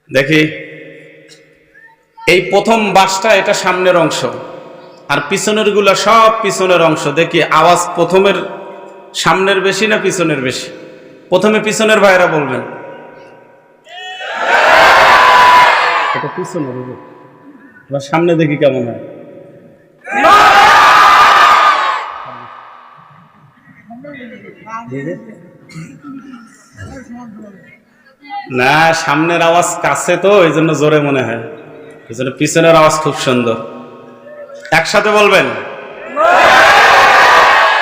দেখি এই প্রথম বাসটা এটা সামনের অংশ, আর পিছনের গুলা সব পিছনের অংশ। দেখি আওয়াজ প্রথমের সামনের বেশি না পিছনের বেশি? প্রথমে পিছনের ভাইরা বলবেন। এটা পিছনের, এবার সামনে দেখি কেমন হয়। না, সামনের আওয়াজ কাছে তো এই জন্য জোরে মনে হয়, এই জন্য পিছনের আওয়াজ খুব সুন্দর। একসাথে বলবেন,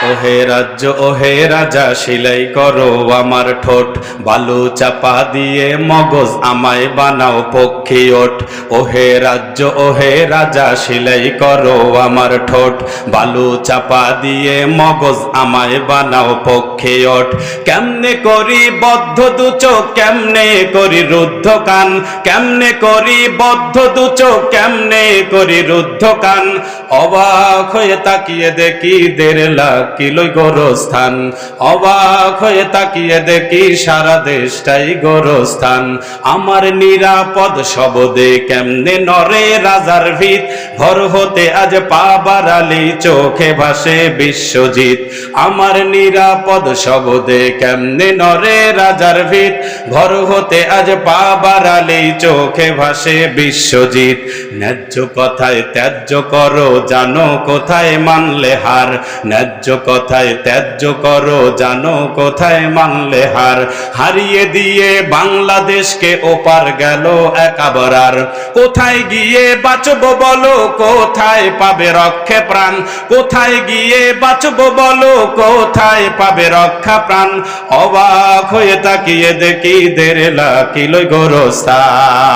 ওহে রাজ্য ওহে রাজা সিলাই করো আমার ঠোঁট, বালু চাপা দিয়ে মগজ আমায় বানাও পক্ষী ওঠ। ওহে রাজ্য ওহে রাজা সিলাই করো আমার ঠোঁট, বালু চাপা দিয়ে মগজ আমায় বানাও পক্ষী ওঠ। কেমনে করি বদ্ধ দু চোখ, কেমনে করি রুদ্ধ কান, কেমনে করি বদ্ধ দু চোখ, কেমনে করি রুদ্ধ কান। অবাক হয়ে তাকিয়ে দেখি 1.5 লাখ কিলোই গোরস্থান, অবাক হয়ে তাকিয়ে দেখি সারা দেশটাই গোরস্থান। আমার নিরাপদ শবদে কেমনে নরে রাজার ভিত, ঘর হতে আজ পা বাড়ালি চোখে ভাসে বিশ্বজিৎ। আমার নিরাপদ শবদে কেমনে নরে রাজার ভিত, ঘর হতে আজ পা বাড়ালি চোখে ভাসে বিশ্বজিৎ। ন্যায্য কথায় ত্যায্য করো জানো কোথায় মানলে হার, ন্যায্য কথায় ত্যায্য করো জানো কোথায় মানলে হার। হারিয়ে দিয়ে বাংলাদেশকে ওপার গেল একাবার, কোথায় গিয়ে বাঁচবো বলো, কোথায় পাবে রক্ষে প্রাণ, কোথায় গিয়ে বাঁচবো বলো, কোথায় পাবে রক্ষা প্রাণ। অবাক হয়ে তাকিয়ে দেখি 1.5 লাখ কিলোই গোরস্থান।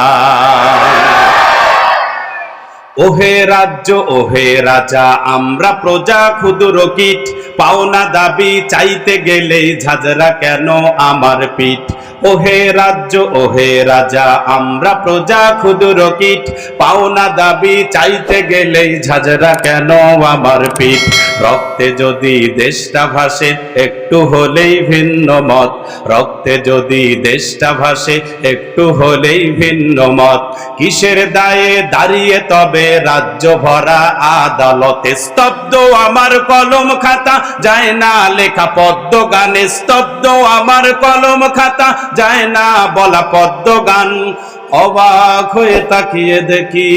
ওহে রাজ্য ওহে রাজা আমরা প্রজা ক্ষুদ্র কীট, পাওনা দাবি চাইতে গেলেই ঝাঁঝরা কেন আমার পিঠ। ওহে রাজ্য ওহে রাজা আমরা প্রজা ক্ষুদ্র কীট, পাওনা দাবি চাইতে গেলেই ঝাঁঝরা কেন আমার পিঠ। রক্তে যদি দেশটা ভাসে একটু হলেই ভিন্ন মত, রক্তে যদি দেশটা ভাসে একটু হলেই ভিন্ন মত। কিসের দায়ে দাঁড়িয়ে তবে রাজ্য ভরা আদালতে, স্তব্ধ আমার কলম খাতা যায় না লেখা পদ্ম গানে, স্তব্ধ আমার কলম খাতা যায় না বলা পদ্ম গান। অবাক হয়ে তাকিয়ে দেখি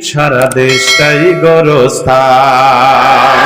সারা দেশটাই গোরস্থান।